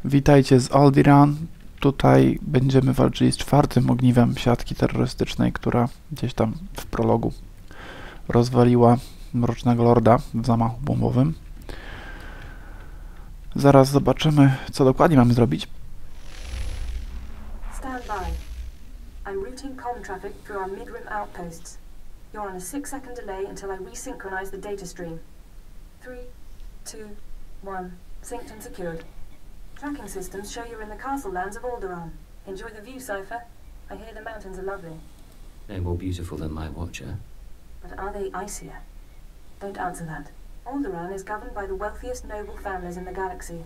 Witajcie z Alderaan. Tutaj będziemy walczyli z czwartym ogniwem siatki terrorystycznej, która gdzieś tam w prologu rozwaliła Mrocznego Lorda w zamachu bombowym. Zaraz zobaczymy, co dokładnie mamy zrobić. Stand by. I'm routing comm traffic through our mid-rim outposts. You're on a 6-second delay until I resynchronize the data stream. 3, 2, 1. Synced and secured. Tracking systems show you're in the castle lands of Odcinamy. Enjoy the view, Cypher. I hear the mountains are lovely. They're more beautiful than my watcher. But are they icier? Don't answer that. Alderaan is governed by the wealthiest noble families in the galaxy.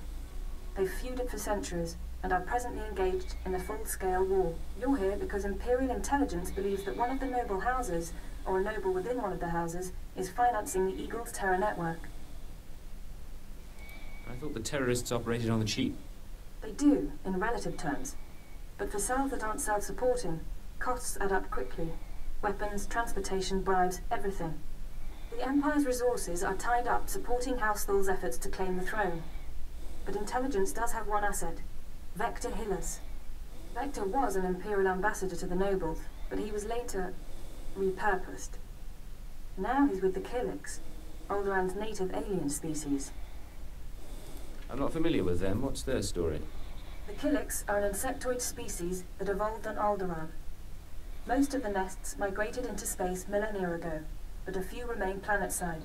They've feuded for centuries, and are presently engaged in a full-scale war. You're here because Imperial Intelligence believes that one of the noble houses, or a noble within one of the houses, is financing the Eagle's terror network. I thought the terrorists operated on the cheap. They do, in relative terms. But for cells that aren't self-supporting, costs add up quickly. Weapons, transportation, bribes, everything. The Empire's resources are tied up supporting House Thul's efforts to claim the throne. But Intelligence does have one asset, Vector Hillis. Vector was an Imperial ambassador to the nobles, but he was later repurposed. Now he's with the Killiks, Alderaan's native alien species. I'm not familiar with them. What's their story? The Killiks are an insectoid species that evolved on Alderaan. Most of the nests migrated into space millennia ago, but a few remain planetside.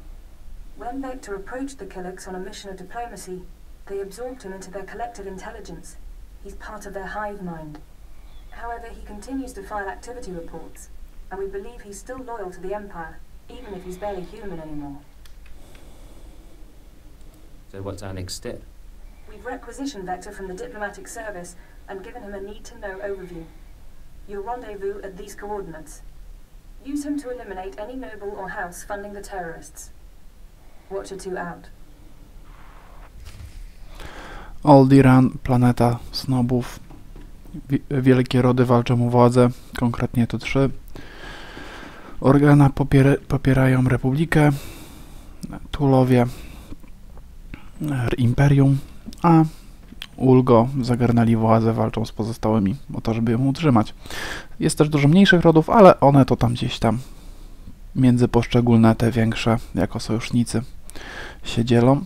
When Vector approached the Killiks on a mission of diplomacy, they absorbed him into their collective intelligence. He's part of their hive mind. However, he continues to file activity reports, and we believe he's still loyal to the Empire, even if he's barely human anymore. So what's our next step? We've requisitioned Vector from the diplomatic service and given him a need-to-know overview. You'll rendezvous at these coordinates. Use him to eliminate any noble or house funding the terrorists. Watcher 2 out. Alderaan, planeta snobów. Wielkie rody walczą o władzę, konkretnie to 3. Organa popierają Republikę, Tulowie Imperium, a Ulgo zagarnęli władzę, walczą z pozostałymi o to, żeby ją utrzymać. Jest też dużo mniejszych rodów, ale one to tam gdzieś tam między poszczególne te większe jako sojusznicy się dzielą,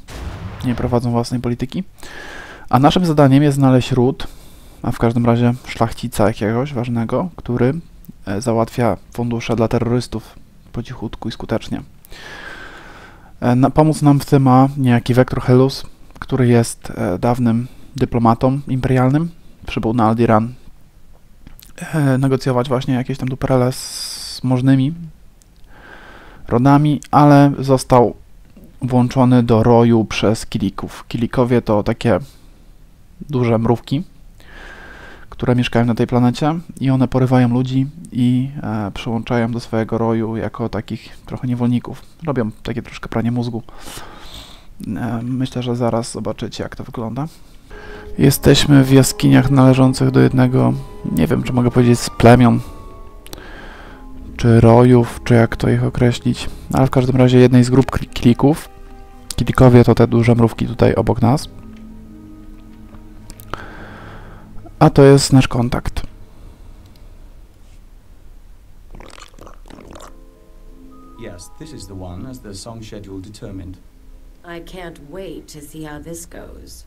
nie prowadzą własnej polityki. A naszym zadaniem jest znaleźć ród, a w każdym razie szlachcica jakiegoś ważnego, który załatwia fundusze dla terrorystów po cichutku i skutecznie. Pomóc nam w tym ma niejaki Vector Hillis, który jest dawnym dyplomatą imperialnym. Przybył na Alderaan negocjować właśnie jakieś tam duperele z możnymi rodami, ale został włączony do roju przez Killików. Killikowie to takie duże mrówki, które mieszkają na tej planecie i one porywają ludzi i przyłączają do swojego roju jako takich trochę niewolników. Robią takie troszkę pranie mózgu. Myślę, że zaraz zobaczycie, jak to wygląda. Jesteśmy w jaskiniach należących do jednego, nie wiem, czy mogę powiedzieć z plemion, czy rojów, czy jak to ich określić, ale w każdym razie jednej z grup Killików. Killikowie to te duże mrówki tutaj obok nas. A to jest nasz kontakt. Yes, this is the one as the song schedule determined. I can't wait to see how this goes.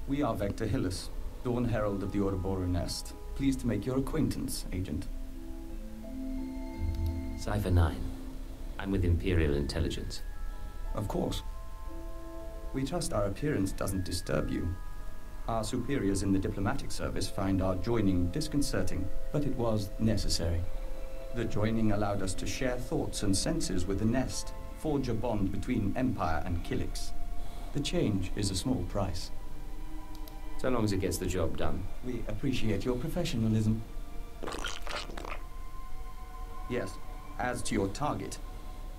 We are Vector Hillis, Dawn Herald of the Ouroboros Nest. Pleased to make your acquaintance, Agent. Cypher 9. I'm with Imperial Intelligence. Of course. We trust our appearance doesn't disturb you. Our superiors in the diplomatic service find our joining disconcerting, but it was necessary. The joining allowed us to share thoughts and senses with the Nest, forge a bond between Empire and Killiks. The change is a small price. So long as it gets the job done. We appreciate your professionalism. Yes, as to your target,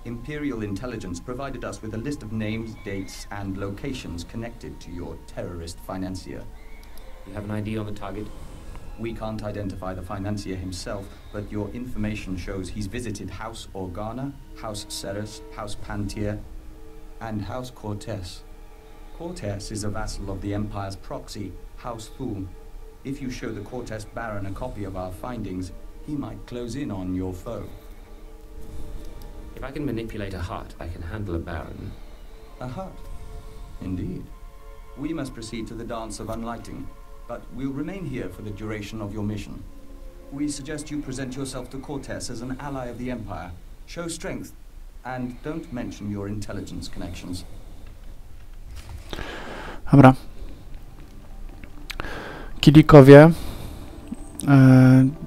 Imperial Intelligence provided us with a list of names, dates, and locations connected to your terrorist financier. You have an ID on the target? We can't identify the financier himself, but your information shows he's visited House Organa, House Ceres, House Pantier, and House Cortez. Cortes is a vassal of the Empire's proxy, House Thulm. If you show the Cortes Baron a copy of our findings, he might close in on your foe. If I can manipulate a heart, I can handle a baron. A hut? Indeed. We must proceed to the Dance of Unlighting, but we'll remain here for the duration of your mission. We suggest you present yourself to Cortes as an ally of the Empire. Show strength, and don't mention your intelligence connections. Dobra. Kilikowie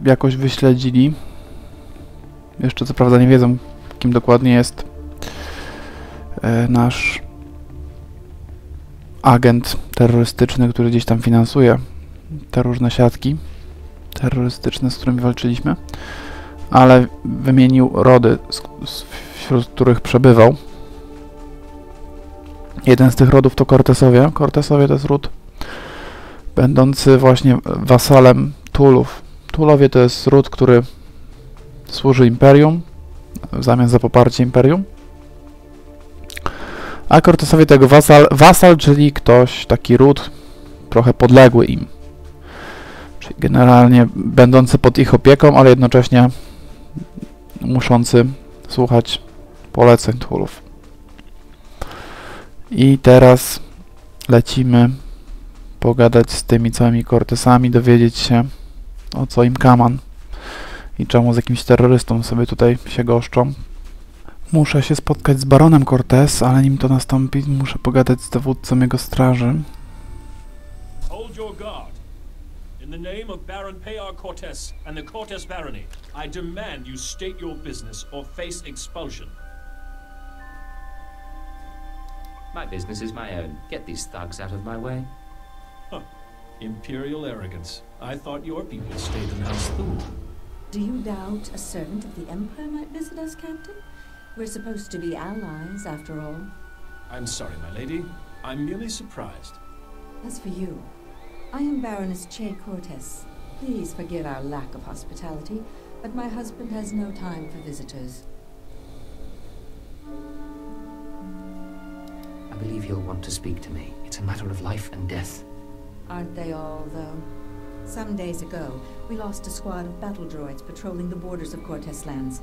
jakoś wyśledzili. Jeszcze co prawda nie wiedzą, kim dokładnie jest nasz agent terrorystyczny, który gdzieś tam finansuje te różne siatki terrorystyczne, z którymi walczyliśmy, ale wymienił rody, wśród których przebywał. Jeden z tych rodów to Cortesowie. Cortesowie to jest ród będący właśnie wasalem Tulów. Tulowie to jest ród, który służy Imperium w zamian za poparcie Imperium. A Cortesowie tego wasal, czyli ktoś, taki ród trochę podległy im. Czyli generalnie będący pod ich opieką, ale jednocześnie muszący słuchać poleceń Tulów. I teraz lecimy pogadać z tymi całymi Cortesami, dowiedzieć się, o co im kaman i czemu z jakimś terrorystą sobie tutaj się goszczą. Muszę się spotkać z baronem Cortes, ale nim to nastąpi, muszę pogadać z dowódcą jego straży. Hold your guard. In the name of Baron Payar Cortes and the Cortes Barony, I demand you state your business or face expulsion. My business is my own. Get these thugs out of my way. Imperial arrogance. I thought your people stayed in House Thulm. Do you doubt a servant of the Empire might visit us, Captain? We're supposed to be allies, after all. I'm sorry, my lady. I'm merely surprised. As for you, I am Baroness Che Cortes. Please forgive our lack of hospitality, but my husband has no time for visitors. I believe he'll want to speak to me. It's a matter of life and death. Aren't they all, though? Some days ago, we lost a squad of battle droids patrolling the borders of Cortes lands.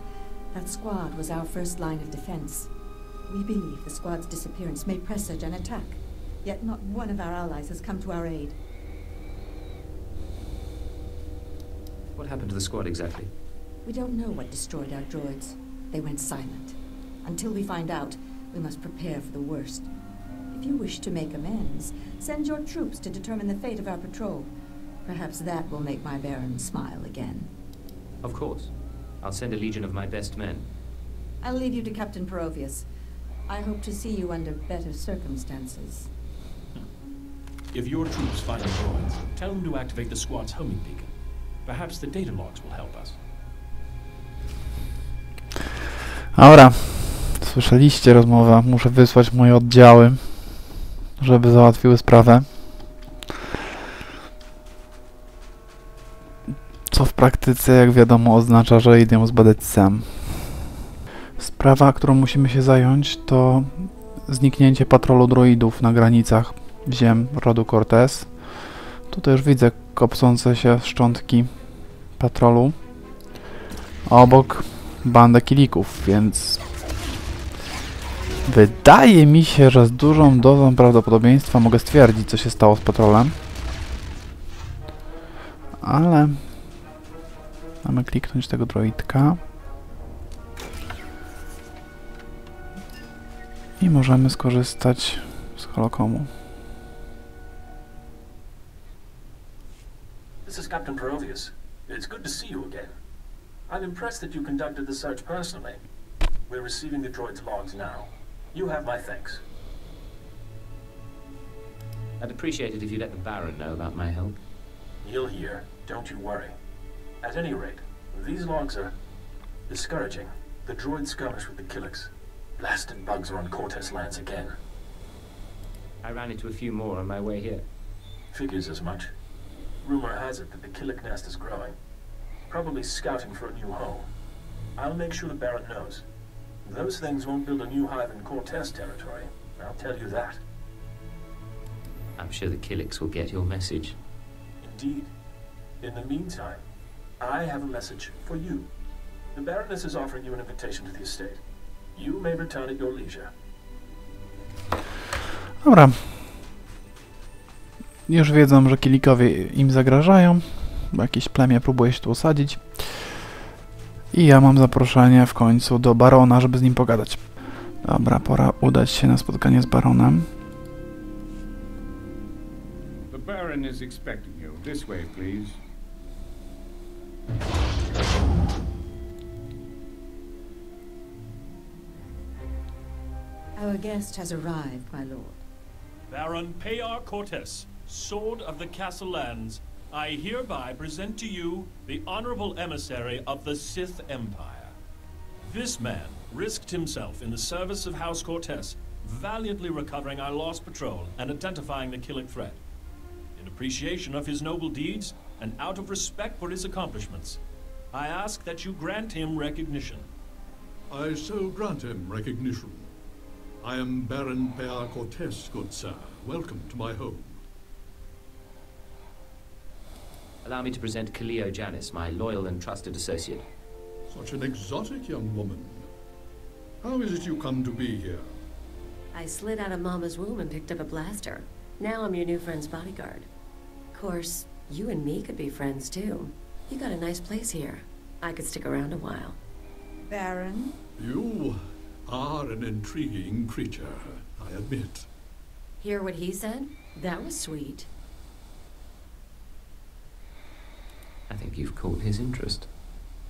That squad was our first line of defense. We believe the squad's disappearance may presage an attack, yet not one of our allies has come to our aid. What happened to the squad exactly? We don't know what destroyed our droids. They went silent. Until we find out, we must prepare for the worst. If you wish to make amends, send your troops to determine the fate of our patrol. Perhaps that will make my Baron smile again. Of course. I'll send a legion of my best men. I'll leave you to Captain Perovius. I hope to see you under better circumstances. If your troops find the droids, tell them to activate the squad's homing beacon. Perhaps the data logs will help us. Dobra, słyszeliście rozmowę. Muszę wysłać moje oddziały, żeby załatwiły sprawę. Co w praktyce, jak wiadomo, oznacza, że idę ją zbadać sam. Sprawa, którą musimy się zająć, to zniknięcie patrolu droidów na granicach ziem rodu Cortes. Tutaj już widzę kopcące się szczątki patrolu. Obok bandę kilików, więc wydaje mi się, że z dużą dozą prawdopodobieństwa mogę stwierdzić, co się stało z patrolem. Ale mamy kliknąć tego droidka. I możemy skorzystać z holokomu. This is Captain Perovius. It's good to see you again. I'm impressed that you conducted the search personally. We're receiving the droid's logs now. You have my thanks. I'd appreciate it if you let the Baron know about my help. He'll hear. Don't you worry. At any rate, these logs are discouraging. The droid skirmish with the Killiks. Blasted bugs are on Cortes lands again. I ran into a few more on my way here. Figures as much. Rumor has it that the Killik nest is growing. Probably scouting for a new home. I'll make sure the Baron knows. Those things won't build a new hive in Cortes territory. I'll tell you that. I'm sure the Killicks will get your message. Indeed. In the meantime, I have a message for you. The Baroness is offering you an invitation to the estate. You may return at your leisure. Dobra. Już wiedzą, że Killickowie im zagrażają, bo jakieś plemię próbuje się tu osadzić. I ja mam zaproszenie w końcu do barona, żeby z nim pogadać. Dobra, pora udać się na spotkanie z baronem. The Baron is expecting you. This way, please. Our guest has arrived, my lord. Baron Payar Cortes, Sword of the Castle Lands, I hereby present to you the honorable emissary of the Sith Empire. This man risked himself in the service of House Cortes, valiantly recovering our lost patrol and identifying the Killick threat. In appreciation of his noble deeds and out of respect for his accomplishments, I ask that you grant him recognition. I so grant him recognition. I am Baron Payar Cortes, good sir. Welcome to my home. Allow me to present Kaleo Janis, my loyal and trusted associate. Such an exotic young woman. How is it you come to be here? I slid out of Mama's womb and picked up a blaster. Now I'm your new friend's bodyguard. Of course, you and me could be friends too. You got a nice place here. I could stick around a while. Baron? You are an intriguing creature, I admit. Hear what he said? That was sweet. I think you've caught his interest.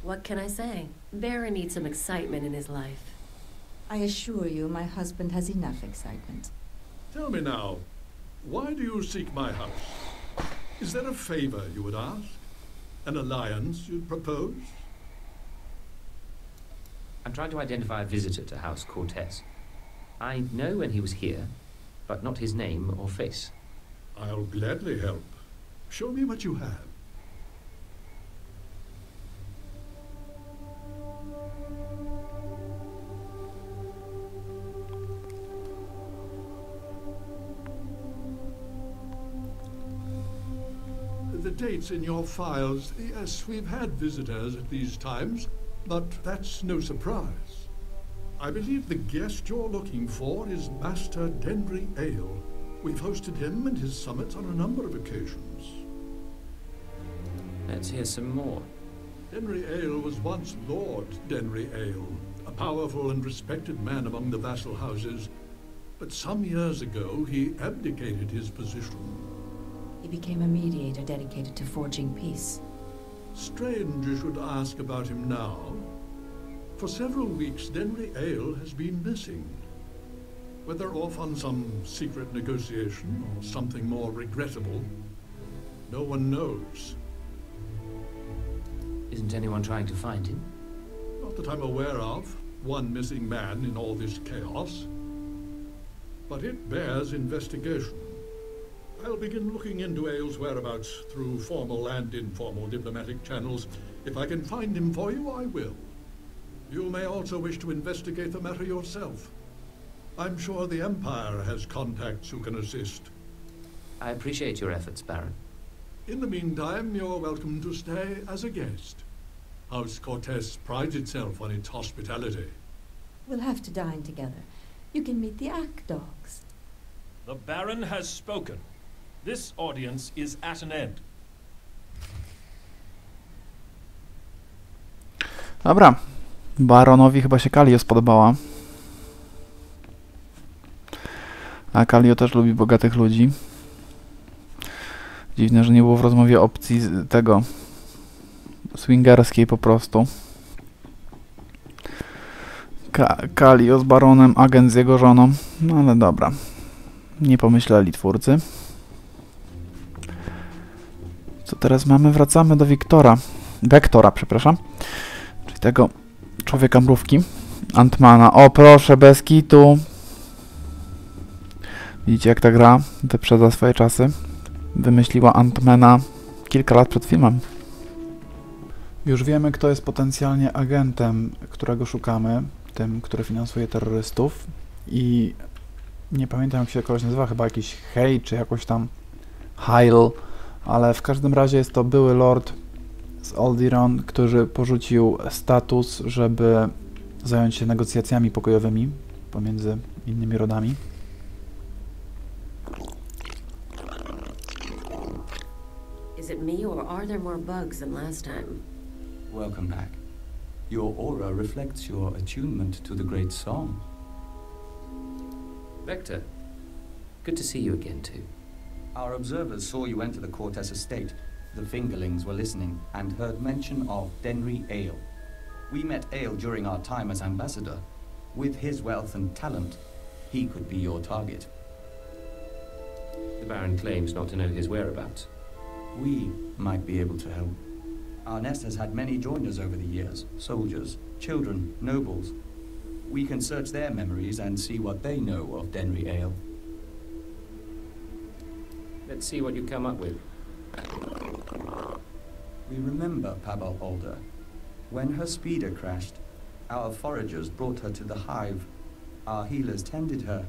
What can I say? Baron needs some excitement in his life. I assure you my husband has enough excitement. Tell me now, why do you seek my house? Is there a favor you would ask? An alliance you'd propose? I'm trying to identify a visitor to House Cortes. I know when he was here, but not his name or face. I'll gladly help. Show me what you have. The dates in your files, yes, we've had visitors at these times, but that's no surprise. I believe the guest you're looking for is Master Denry Ale. We've hosted him and his summits on a number of occasions. Let's hear some more. Denry Ale was once Lord Denry Ale, a powerful and respected man among the vassal houses, but some years ago he abdicated his position. He became a mediator dedicated to forging peace. Strange you should ask about him now. For several weeks, Denry Ale has been missing. Whether off on some secret negotiation or something more regrettable, no one knows. Isn't anyone trying to find him? Not that I'm aware of. One missing man in all this chaos. But it bears investigation. I'll begin looking into Ale's whereabouts through formal and informal diplomatic channels. If I can find him for you, I will. You may also wish to investigate the matter yourself. I'm sure the Empire has contacts who can assist. I appreciate your efforts, Baron. In the meantime, you're welcome to stay as a guest. House Cortes prides itself on its hospitality. We'll have to dine together. You can meet the Ack dogs. The Baron has spoken. This audience is at an end. Dobra. Baronowi chyba się Kalio spodobała. A Kalio też lubi bogatych ludzi. Dziwne, że nie było w rozmowie opcji tego swingerskiej po prostu. Kalio z baronem, agent z jego żoną. No ale dobra. Nie pomyśleli twórcy. Co teraz mamy? Wracamy do Wektora, przepraszam. Czyli tego człowieka mrówki. Antmana. O proszę, bez kitu. Widzicie jak ta gra wyprzedza swoje czasy. Wymyśliła Antmana kilka lat przed filmem. Już wiemy, kto jest potencjalnie agentem, którego szukamy. Tym, który finansuje terrorystów. I Nie pamiętam, jak się kogoś nazywa, chyba jakiś Hej, czy jakoś tam Heil, ale w każdym razie jest to były lord z Alderaan, który porzucił status, żeby zająć się negocjacjami pokojowymi pomiędzy innymi rodami. Is it me, or are there more bugs than last time? Welcome back. Your aura reflects your attunement to the great song. Vector, good to see you again, too. Our observers saw you enter the Cortez estate. The fingerlings were listening and heard mention of Denry Ale. We met Ale during our time as ambassador. With his wealth and talent, he could be your target. The Baron claims not to know his whereabouts. We might be able to help. Our nest has had many joiners over the years. Soldiers, children, nobles. We can search their memories and see what they know of Denry Ale. Let's see what you come up with. We remember Pabal Alder. When her speeder crashed, our foragers brought her to the hive. Our healers tended her.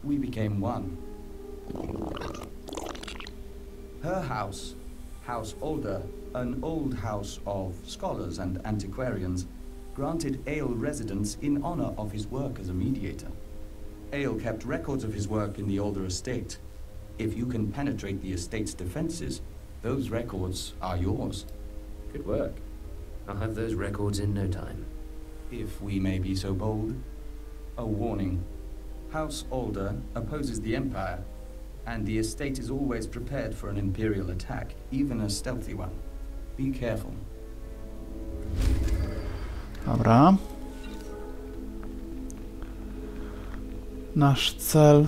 We became one. Her house, House Alder, an old house of scholars and antiquarians, granted Ale residence in honor of his work as a mediator. Ale kept records of his work in the Alder estate. If you can penetrate the estate's defenses, those records are yours. Good work. I'll have those records in no time. If we may be so bold. A warning. House Alder opposes the Empire, and the estate is always prepared for an Imperial attack, even a stealthy one. Be careful. Dobra. Nasz cel,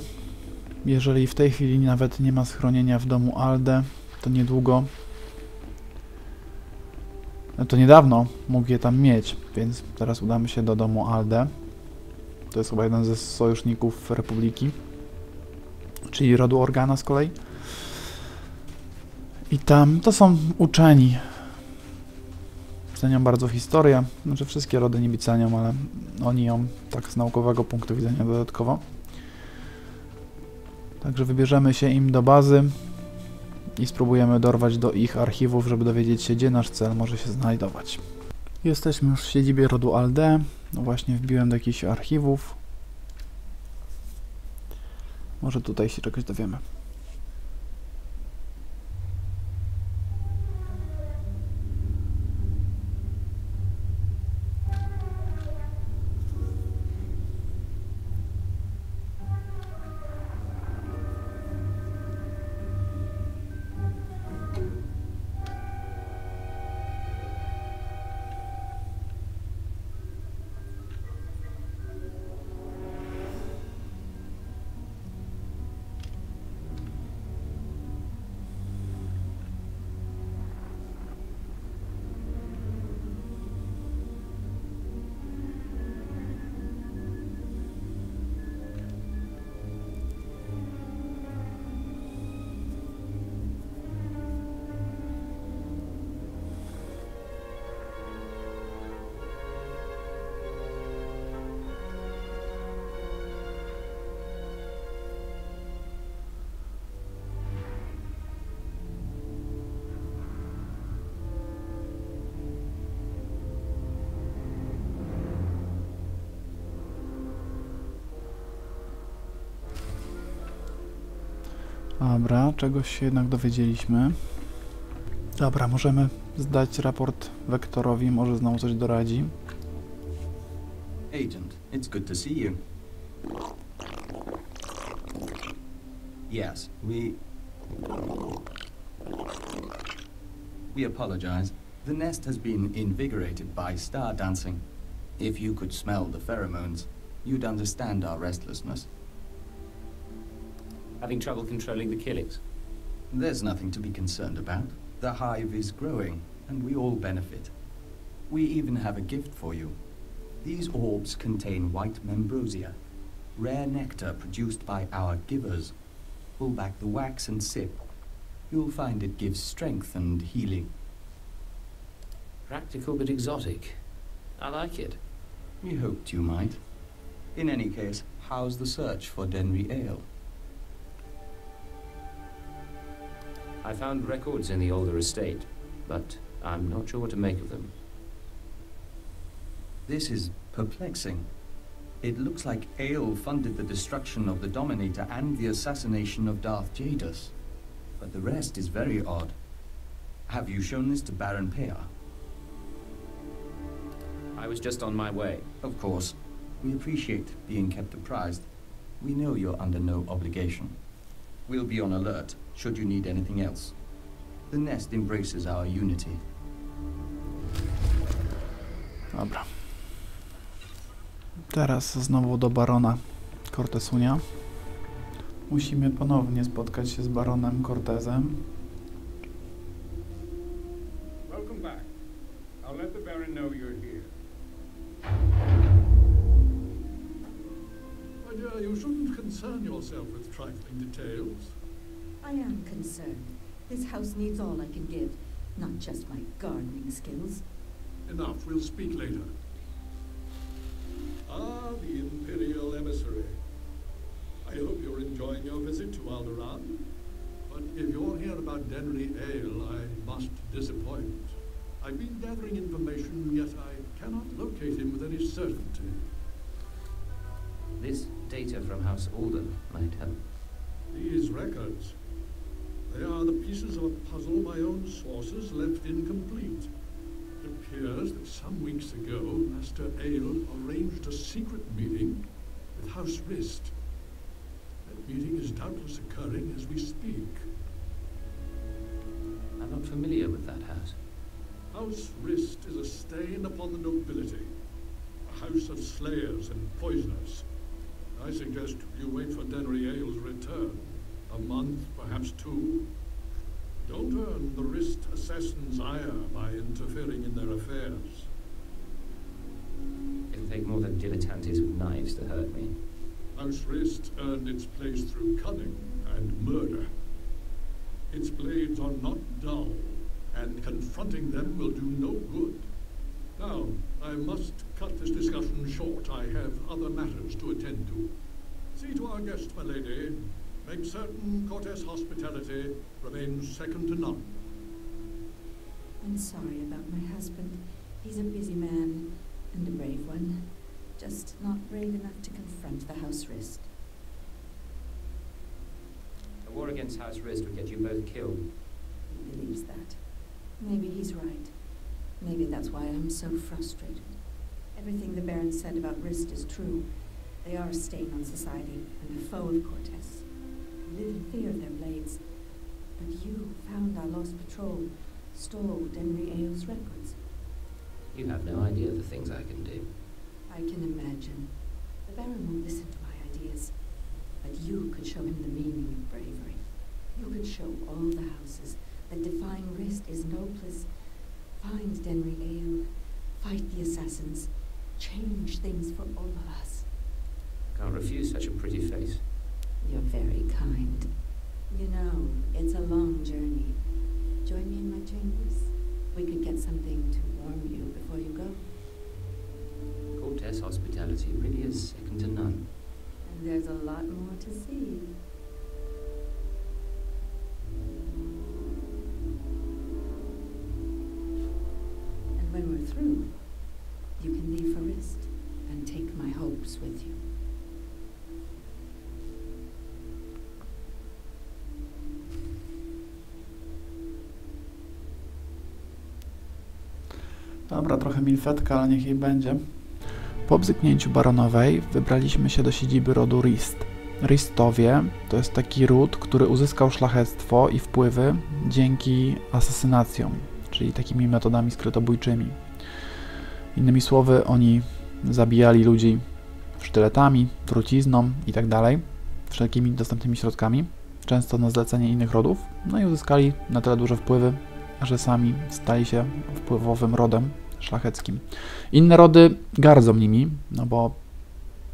jeżeli w tej chwili nawet nie ma schronienia w domu Alde, to niedługo, to niedawno mógł je tam mieć, więc teraz udamy się do domu Alde. To jest chyba jeden ze sojuszników Republiki, czyli rodu Organa z kolei. I tam to są uczeni. Cenią bardzo historię. Znaczy wszystkie rody niby cenią, ale oni ją tak z naukowego punktu widzenia dodatkowo. Także wybierzemy się im do bazy i spróbujemy dorwać do ich archiwów, żeby dowiedzieć się, gdzie nasz cel może się znajdować. Jesteśmy już w siedzibie rodu Alde. No właśnie wbiłem do jakichś archiwów. Może tutaj się czegoś dowiemy. Dobra, czegoś się jednak dowiedzieliśmy. Dobra, możemy zdać raport Vektorowi, może znowu coś doradzi. Agent, it's good to see you. Yes, we apologize. The nest has been invigorated by star dancing. If you could smell the pheromones, you'd understand our restlessness. Having trouble controlling the killings? There's nothing to be concerned about. The hive is growing, and we all benefit. We even have a gift for you. These orbs contain white membrosia, rare nectar produced by our givers. Pull back the wax and sip. You'll find it gives strength and healing. Practical but exotic. I like it. We hoped you might. In any case, How's the search for Denry Ale? I found records in the older estate, but I'm not sure what to make of them. This is perplexing. It looks like Ale funded the destruction of the Dominator and the assassination of Darth Jadus. But the rest is very odd. Have you shown this to Baron Pear? I was just on my way. Of course. We appreciate being kept apprised. We know you're under no obligation. We'll be on alert should you need anything else. The nest embraces our unity. Dobra. Teraz znowu do barona Cortesunia. Musimy ponownie spotkać się z baronem Cortezem. Welcome back. I'll let the Baron know you're here. My dear, you shouldn't concern yourself with trifling details. I am concerned. This house needs all I can give, not just my gardening skills. Enough, we'll speak later. Ah, the Imperial Emissary. I hope you're enjoying your visit to Alderaan. But if you're here about Denry Ale, I must disappoint. I've been gathering information, yet I cannot locate him with any certainty. This data from House Alderaan might help. These records, they are the pieces of a puzzle my own sources left incomplete. It appears that some weeks ago, Master Ale arranged a secret meeting with House Rist. That meeting is doubtless occurring as we speak. I'm not familiar with that house. House Rist is a stain upon the nobility, a house of slayers and poisoners. I suggest you wait for Denry Ale's return. A month, perhaps 2. Don't earn the Rist assassins' ire by interfering in their affairs. It'll take more than dilettantes with knives to hurt me. House Rist earned its place through cunning and murder. Its blades are not dull, and confronting them will do no good. Now, I must cut this discussion short. I have other matters to attend to. See to our guest, my lady. Make certain Cortes hospitality remains second to none. I'm sorry about my husband. He's a busy man and a brave one. Just not brave enough to confront the House Rist. A war against House Rist would get you both killed. He believes that. Maybe he's right. Maybe that's why I'm so frustrated. Everything the Baron said about Rist is true. They are a stain on society and a foe of Cortes. We live in fear of their blades. But you found our lost patrol, stole Denry Ale's records. You have no idea the things I can do. I can imagine. The Baron won't listen to my ideas. But you could show him the meaning of bravery. You could show all the houses that defying Rist is noblest. Find Denry Ale, fight the assassins, change things for all of us. Can't refuse such a pretty face. You're very kind. You know, it's a long journey. Join me in my chambers. We could get something to warm you before you go. Cortes hospitality really is second to none. And there's a lot more to see. And when we're through, you can leave for Rist and take my hopes with you. Dobra, trochę milfetka, ale niech jej będzie. Po bzyknięciu baronowej wybraliśmy się do siedziby rodu Rist. Ristowie to jest taki ród, który uzyskał szlachectwo i wpływy dzięki asasynacjom, czyli takimi metodami skrytobójczymi. Innymi słowy, oni zabijali ludzi sztyletami, trucizną itd., wszelkimi dostępnymi środkami, często na zlecenie innych rodów, no i uzyskali na tyle duże wpływy, że sami stali się wpływowym rodem szlacheckim. Inne rody gardzą nimi, no bo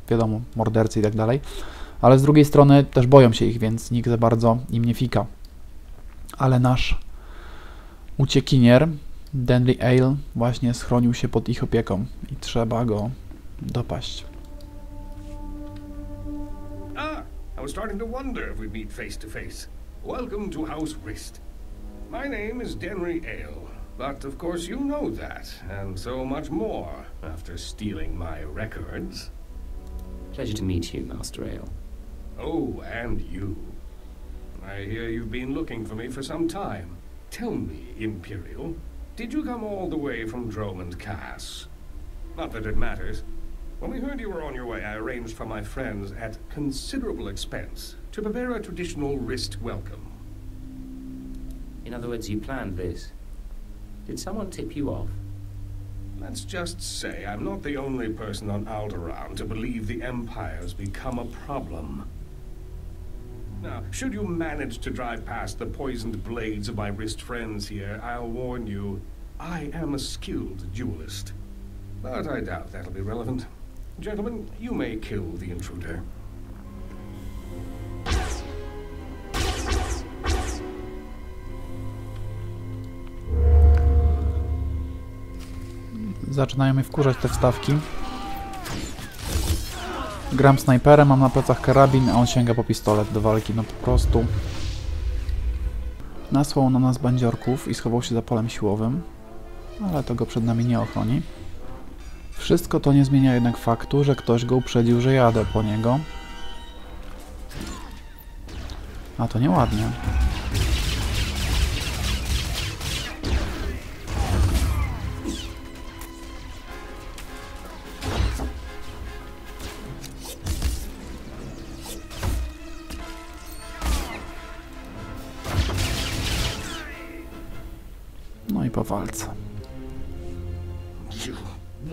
wiadomo, mordercy i tak dalej, ale z drugiej strony też boją się ich, więc nikt za bardzo im nie fika. Ale nasz uciekinier, Denry Ale, właśnie schronił się pod ich opieką i trzeba go dopaść. I was starting to wonder if we'd meet face to face. Welcome to House Rist. My name is Denry Ale, but of course you know that, and so much more, after stealing my records. Pleasure to meet you, Master Ale. Oh, and you. I hear you've been looking for me for some time. Tell me, Imperial, did you come all the way from Dromund Cass? Not that it matters. When we heard you were on your way, I arranged for my friends at considerable expense to prepare a traditional Rist welcome. In other words, you planned this. Did someone tip you off? Let's just say I'm not the only person on Alderaan to believe the Empire's become a problem. Now, should you manage to drive past the poisoned blades of my Rist friends here, I'll warn you, I am a skilled duelist. But I doubt that'll be relevant. Gentlemen, you may kill the intruder. Zaczynają mnie wkurzać te wstawki. Gram snajperem, mam na plecach karabin, a on sięga po pistolet do walki. No po prostu. Nasłał na nas bandziorków i schował się za polem siłowym. Ale to go przed nami nie ochroni. Wszystko to nie zmienia jednak faktu, że ktoś go uprzedził, że jadę po niego. A to nieładnie. No i po walce. You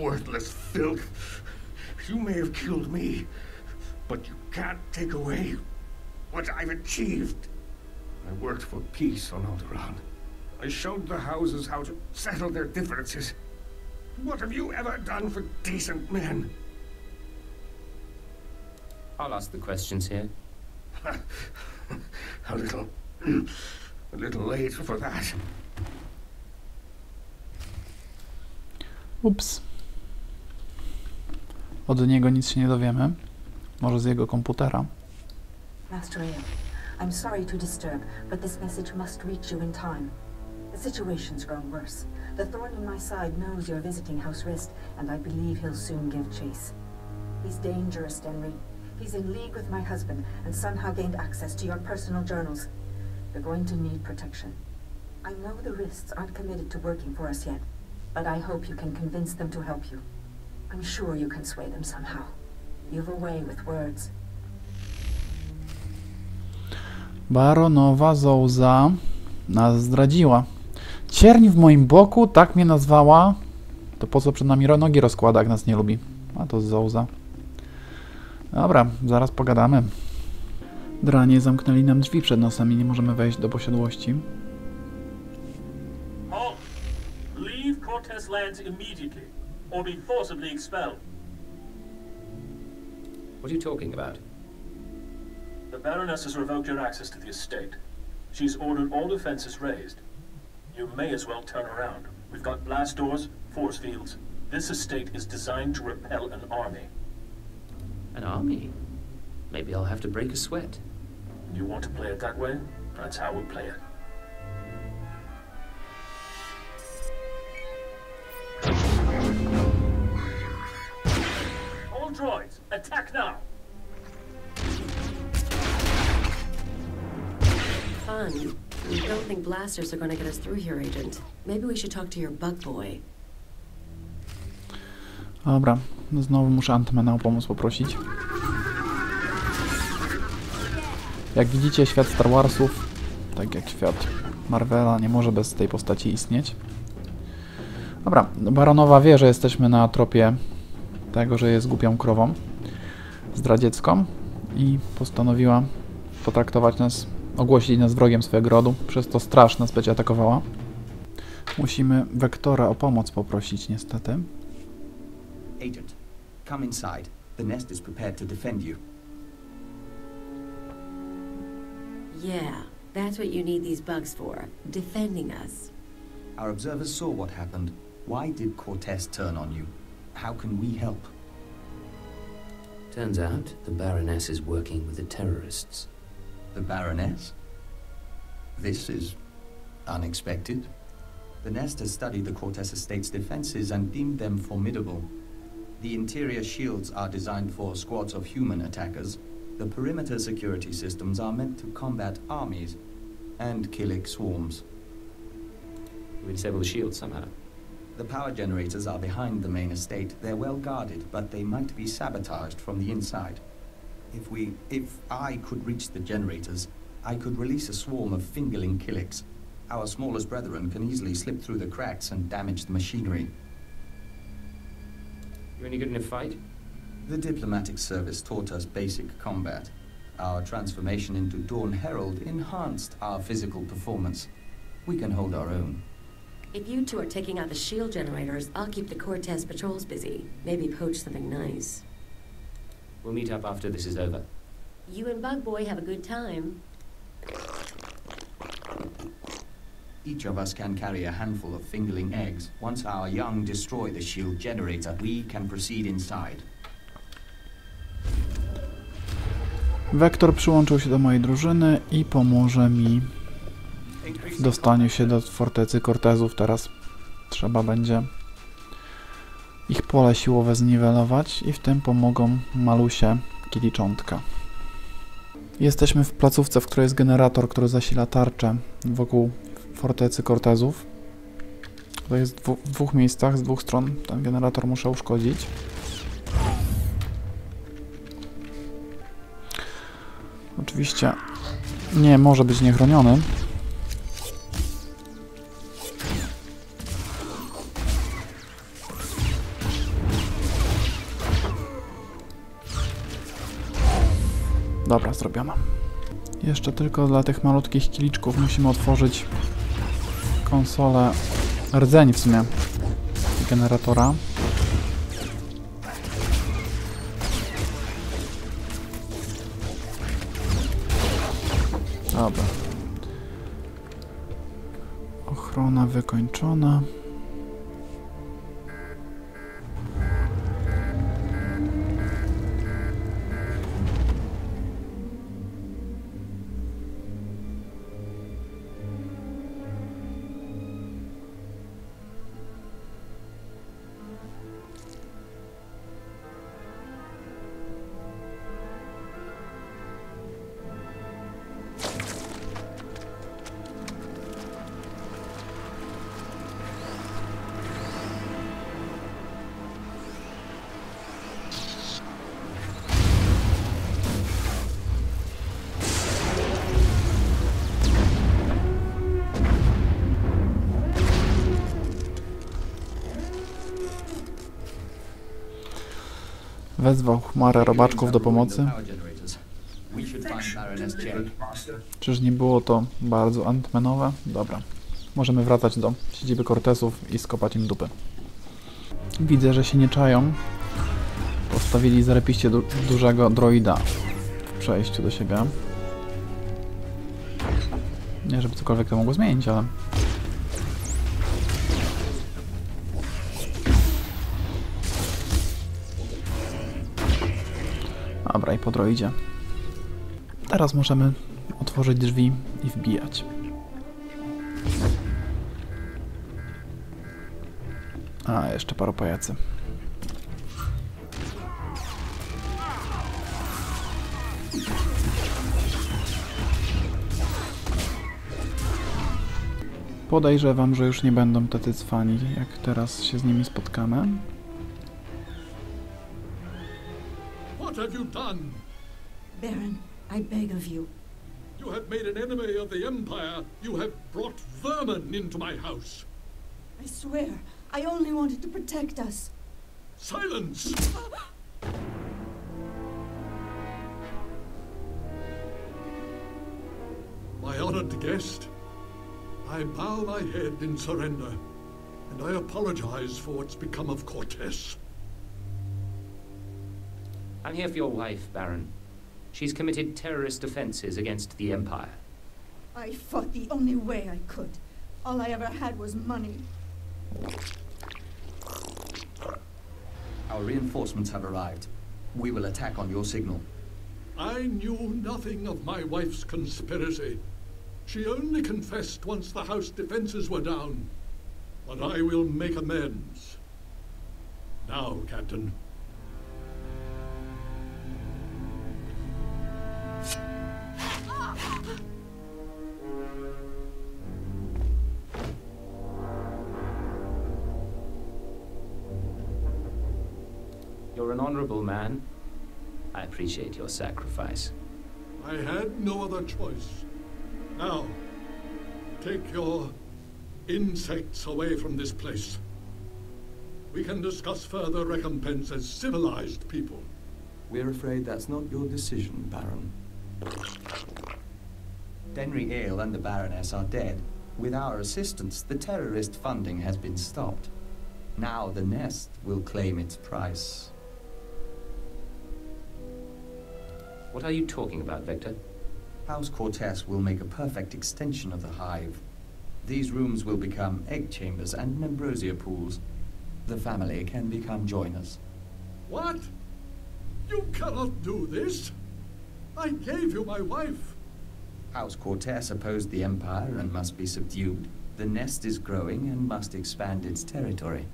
worthless filth. You may have killed me, but you can't take away what I've achieved. I worked for peace on Odcinamy. I showed the houses how to settle their differences. What have you ever done for decent men? I'll ask the questions here. a little late for that. Ups. Od niego nic się nie dowiemy. Może z jego komputera. Master Ale, I'm sorry to disturb, but this message must reach you in time. The situation's grown worse. The thorn in my side knows you're visiting House Rist, and I believe he'll soon give chase. He's dangerous, Denry. He's in league with my husband, and somehow gained access to your personal journals. You're going to need protection. I know the Rists aren't committed to working for us yet, but I hope you can convince them to help you. I'm sure you can sway them somehow. You've a way with words. Baronowa Zouza nas zdradziła. Cierń w moim boku, tak mnie nazwała. To po co przed nami nogi rozkłada, jak nas nie lubi? A to Zouza. Dobra, zaraz pogadamy. Dranie zamknęli nam drzwi przed nosem i nie możemy wejść do posiadłości. Halt! Leave Cortez lands immediately, or be forcibly expelled. What are you talking about? The Baroness has revoked your access to the estate. She's ordered all defenses raised. You may as well turn around. We've got blast doors, force fields. This estate is designed to repel an army. An army? Maybe I'll have to break a sweat. You want to play it that way? That's how we'll play it. All droids, attack now! Fun. We don't think blasters are going to get us through here, Agent. Maybe we should talk to your bug boy. Dobra, znowu muszę Antmana o pomoc poprosić. Jak widzicie, świat Star Warsów, tak jak świat Marvela, nie może bez tej postaci istnieć. Dobra, Baronowa wie, że jesteśmy na tropie tego, że jest głupią krową zdradziecką i postanowiła potraktować nas, ogłosić nas wrogiem swojego rodu, przez to straż nas będzie atakowała. Musimy Wektora o pomoc poprosić, niestety. Agent, come inside. The nest is prepared to defend you. Yeah, that's what you need these bugs for. Defending us. Our observers saw what happened. Why did Cortez turn on you? How can we help? Turns out the Baroness is working with the terrorists. The Baroness? This is unexpected. The Nest has studied the Cortez Estate's defenses and deemed them formidable. The interior shields are designed for squads of human attackers. The perimeter security systems are meant to combat armies and Killik swarms. We disable the shields somehow. The power generators are behind the main estate. They're well guarded, but they might be sabotaged from the inside. If I could reach the generators, I could release a swarm of fingerling Killiks. Our smallest brethren can easily slip through the cracks and damage the machinery. You any good in a fight? The diplomatic service taught us basic combat. Our transformation into Dawn Herald enhanced our physical performance. We can hold our own. If you two are taking out the shield generators, I'll keep the Cortez patrols busy. Maybe poach something nice. We'll meet up after this is over. You and Bug Boy have a good time. Each of us can carry a handful of fingerling eggs. Once our young destroy the shield generator, we can proceed inside. Wektor przyłączył się do mojej drużyny i pomoże mi w dostaniu się do fortecy Cortezów. Teraz trzeba będzie ich pole siłowe zniwelować i w tym pomogą malusie Kiliczątka. Jesteśmy w placówce, w której jest generator, który zasila tarczę wokół fortecy Cortezów. To jest w dwóch miejscach, z dwóch stron. Ten generator muszę uszkodzić. Oczywiście nie może być niechroniony. Dobra, zrobiona. Jeszcze tylko dla tych malutkich kiliczków musimy otworzyć konsolę, rdzeń w sumie generatora. Dobra. Ochrona wykończona. Wezwał chmarę robaczków do pomocy. Czyż nie było to bardzo antmanowe? Dobra. Możemy wracać do siedziby Cortezów i skopać im dupy. Widzę, że się nie czają. Postawili zarepiście dużego droida w przejściu do siebie. Nie, żeby cokolwiek to mogło zmienić, ale... Dobra, i po droidzie. Teraz możemy otworzyć drzwi i wbijać. A, jeszcze paru pajacy. Podejrzewam, że już nie będą tacy cwani, jak teraz się z nimi spotkamy. What have you done? Baron, I beg of you. You have made an enemy of the Empire. You have brought vermin into my house. I swear, I only wanted to protect us. Silence! My honored guest, I bow my head in surrender, and I apologize for what's become of Cortez. I'm here for your wife, Baron. She's committed terrorist offenses against the Empire. I fought the only way I could. All I ever had was money. Our reinforcements have arrived. We will attack on your signal. I knew nothing of my wife's conspiracy. She only confessed once the house defenses were down. But I will make amends. Now, Captain. You're an honorable man. I appreciate your sacrifice. I had no other choice. Now, take your insects away from this place. We can discuss further recompense as civilized people. We're afraid that's not your decision, Baron. Denry Ale and the Baroness are dead. With our assistance, the terrorist funding has been stopped. Now the nest will claim its price. What are you talking about, Victor? House Cortez will make a perfect extension of the hive. These rooms will become egg chambers and membrosia pools. The family can become joiners. What? You cannot do this. I gave you my wife. House Cortez opposed the Empire and must be subdued. The nest is growing and must expand its territory.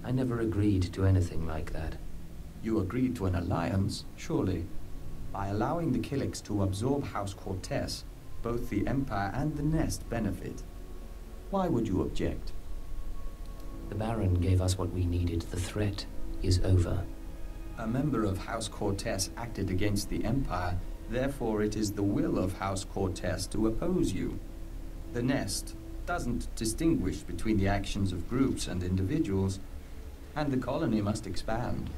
I never agreed to anything like that. You agreed to an alliance, surely. By allowing the Killiks to absorb House Cortez, both the Empire and the nest benefit. Why would you object? The Baron gave us what we needed. The threat is over. A member of House Cortez acted against the Empire, therefore it is the will of House Cortez to oppose you. The nest doesn't distinguish between the actions of groups and individuals, and the colony must expand.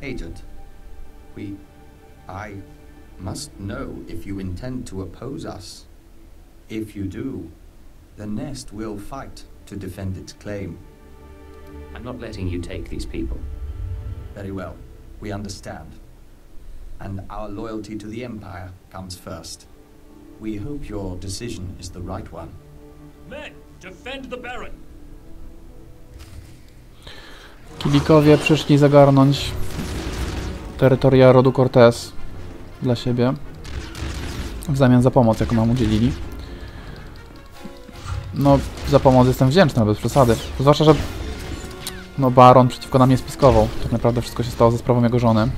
Agent, I must know if you intend to oppose us. If you do, the nest will fight to defend its claim. I'm not letting you take these people. Very well, we understand. And our loyalty to the Empire comes first. We hope your decision is the right one. Men, defend the Baron! Kilikowie przyszli zagarnąć terytoria rodu Cortez dla siebie w zamian za pomoc, jaką nam udzielili. No, za pomoc jestem wdzięczny, bez przesady. Zwłaszcza, że no, Baron przeciwko nam nie spiskował. Tak naprawdę wszystko się stało ze sprawą jego żony.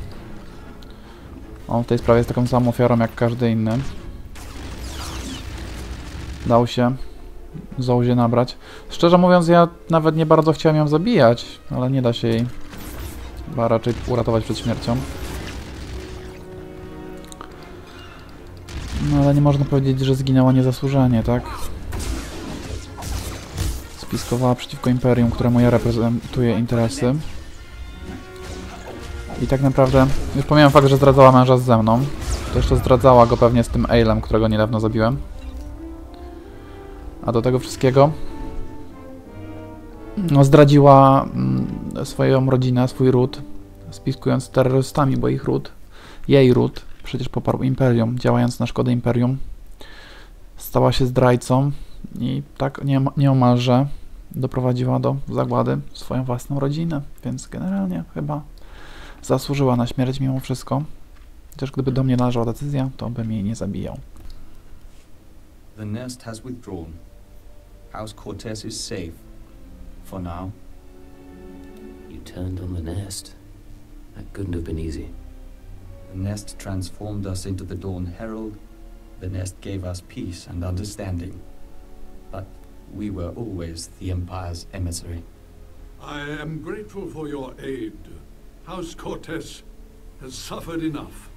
On w tej sprawie jest taką samą ofiarą jak każdy inny. Dał się Zołzie nabrać. Szczerze mówiąc, ja nawet nie bardzo chciałem ją zabijać, ale nie da się jej chyba raczej uratować przed śmiercią. No ale nie można powiedzieć, że zginęła niezasłużenie, tak? Spiskowała przeciwko Imperium, któremu ja reprezentuję interesy. I tak naprawdę, już pomijam fakt, że zdradzała męża ze mną, to jeszcze zdradzała go pewnie z tym Alem, którego niedawno zabiłem. A do tego wszystkiego no, zdradziła swoją rodzinę, swój ród, spiskując z terrorystami, bo jej ród przecież poparł Imperium, działając na szkodę Imperium. Stała się zdrajcą i tak nieomalże doprowadziła do zagłady swoją własną rodzinę, więc generalnie chyba zasłużyła na śmierć mimo wszystko. Chociaż gdyby do mnie należała decyzja, to bym jej nie zabijał. The nest has withdrawn. House Cortez is safe. For now. You turned on the nest. That couldn't have been easy. The nest transformed us into the Dawn Herald. The nest gave us peace and understanding. But we were always the Empire's emissary. I am grateful for your aid. House Cortez has suffered enough.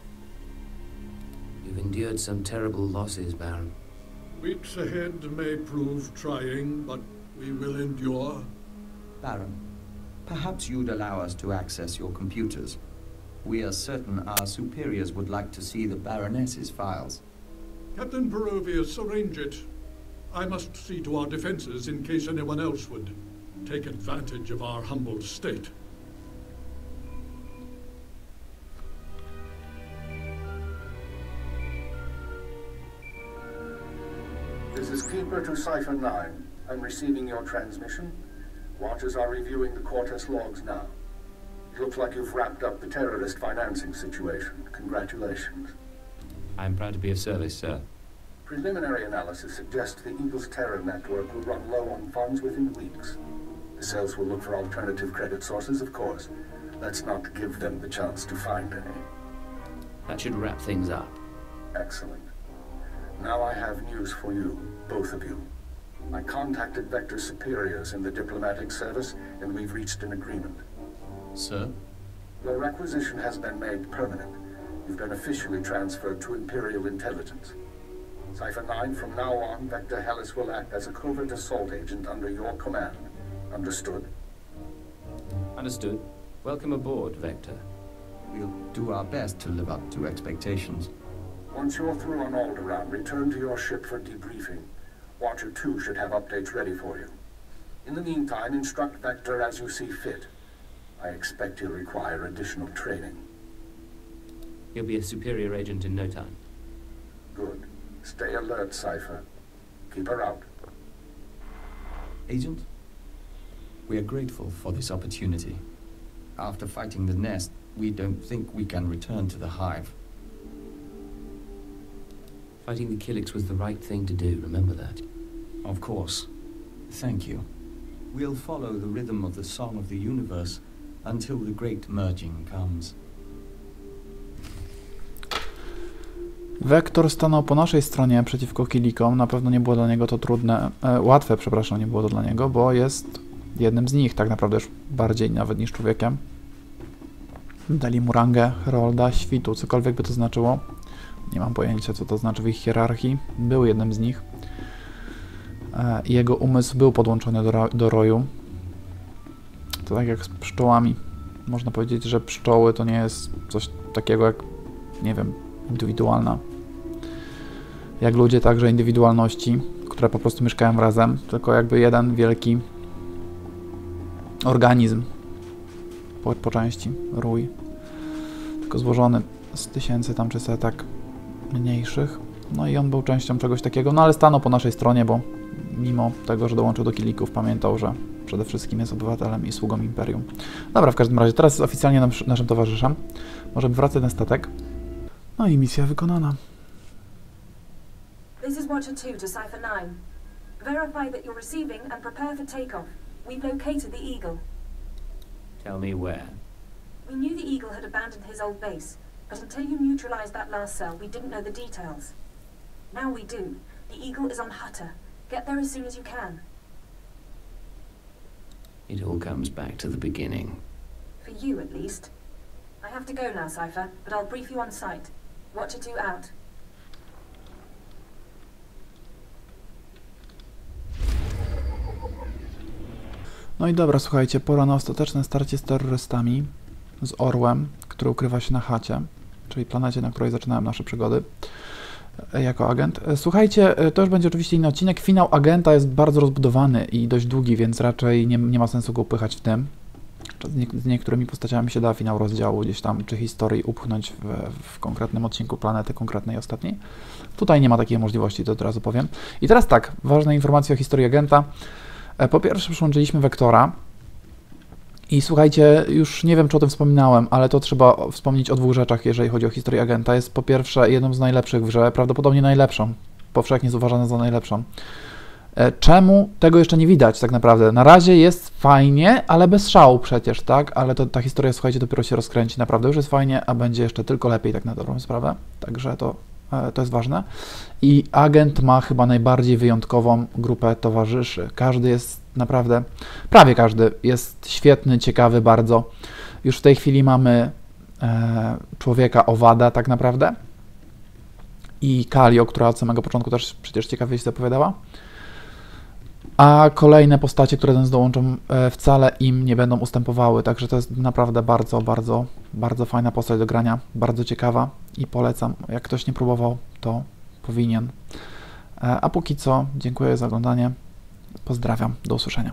You've endured some terrible losses, Baron. Weeks ahead may prove trying, but we will endure. Baron, perhaps you'd allow us to access your computers. We are certain our superiors would like to see the Baroness's files. Captain Barovius, arrange it. I must see to our defenses in case anyone else would take advantage of our humble state. This is Keeper to Cipher 9. I'm receiving your transmission. Watchers are reviewing the Cortez logs now. It looks like you've wrapped up the terrorist financing situation. Congratulations. I'm proud to be of service, sir. Preliminary analysis suggests the Eagle's terror network will run low on funds within weeks. The cells will look for alternative credit sources, of course. Let's not give them the chance to find any. That should wrap things up. Excellent. Now I have news for you, both of you. I contacted Vector's superiors in the diplomatic service, and we've reached an agreement. Sir? Your requisition has been made permanent. You've been officially transferred to Imperial Intelligence. Cipher 9, from now on, Vector Hellis will act as a covert assault agent under your command. Understood? Understood. Welcome aboard, Vector. We'll do our best to live up to expectations. Once you're through on Alderaan, return to your ship for debriefing. Watcher 2 should have updates ready for you. In the meantime, instruct Vector as you see fit. I expect he'll require additional training. He'll be a superior agent in no time. Good. Stay alert, Cipher. Keep her out. Agent, we are grateful for this opportunity. After fighting the Nest, we don't think we can return to the Hive. Fighting the Killiks was the right thing to do, remember that. Of course. Thank you. We'll follow the rhythm of the Song of the Universe until the great merging comes. Vector stanął po naszej stronie przeciwko Killikom. Na pewno nie było dla niego to trudne, łatwe, przepraszam, nie było to dla niego, bo jest jednym z nich, tak naprawdę już bardziej nawet niż człowiekiem. Dali mu rangę Herolda Świtu, cokolwiek by to znaczyło. Nie mam pojęcia, co to znaczy w ich hierarchii. Był jednym z nich. Jego umysł był podłączony do roju. To tak jak z pszczołami. Można powiedzieć, że pszczoły to nie jest coś takiego jak, nie wiem, indywidualna. Jak ludzie, także indywidualności, które po prostu mieszkają razem, tylko jakby jeden wielki organizm po części, rój. Tylko złożony z tysięcy tam czy setek mniejszych. No i on był częścią czegoś takiego, no ale stanął po naszej stronie, bo mimo tego, że dołączył do Killików, pamiętał, że przede wszystkim jest obywatelem i sługą Imperium. Dobra, w każdym razie, teraz jest oficjalnie naszym towarzyszem. Możemy wracać na statek. No i misja wykonana. This is Watcher 2 to Cipher 9. Verify that you're receiving and prepare for takeoff. We've located the Eagle. Tell me where. We knew the Eagle had abandoned his old base, but until you neutralized that last cell, we didn't know the details. Now we do. The Eagle is on Hutter. Get there as soon as you can. It all comes back to the beginning. For you, at least. I have to go now, Cipher, but I'll brief you on site. Watcher 2 out. No i dobra, słuchajcie, pora na ostateczne starcie z terrorystami, z Orłem, który ukrywa się na chacie, czyli planecie, na której zaczynałem nasze przygody jako agent. Słuchajcie, to już będzie oczywiście inny odcinek. Finał agenta jest bardzo rozbudowany i dość długi, więc raczej nie ma sensu go upychać w tym. Z niektórymi postaciami się da finał rozdziału gdzieś tam, czy historii upchnąć w konkretnym odcinku planety, konkretnej ostatniej. Tutaj nie ma takiej możliwości, to od razu powiem. I teraz tak, ważne informacje o historii agenta. Po pierwsze przyłączyliśmy Vectora i słuchajcie, już nie wiem, czy o tym wspominałem, ale to trzeba wspomnieć o dwóch rzeczach, jeżeli chodzi o historię agenta. Jest po pierwsze jedną z najlepszych w grze, prawdopodobnie najlepszą, powszechnie jest uważana za najlepszą. Czemu tego jeszcze nie widać tak naprawdę? Na razie jest fajnie, ale bez szału przecież, tak? Ale ta historia, słuchajcie, dopiero się rozkręci, naprawdę już jest fajnie, a będzie jeszcze tylko lepiej tak na dobrą sprawę, także to jest ważne. I agent ma chyba najbardziej wyjątkową grupę towarzyszy. Każdy jest naprawdę, prawie każdy jest świetny, ciekawy bardzo. Już w tej chwili mamy człowieka owada tak naprawdę i Kalio, która od samego początku też przecież ciekawie się zapowiadała. A kolejne postacie, które do nas dołączą, wcale im nie będą ustępowały, także to jest naprawdę bardzo, bardzo, bardzo fajna postać do grania, bardzo ciekawa i polecam. Jak ktoś nie próbował, to powinien. A póki co, dziękuję za oglądanie, pozdrawiam, do usłyszenia.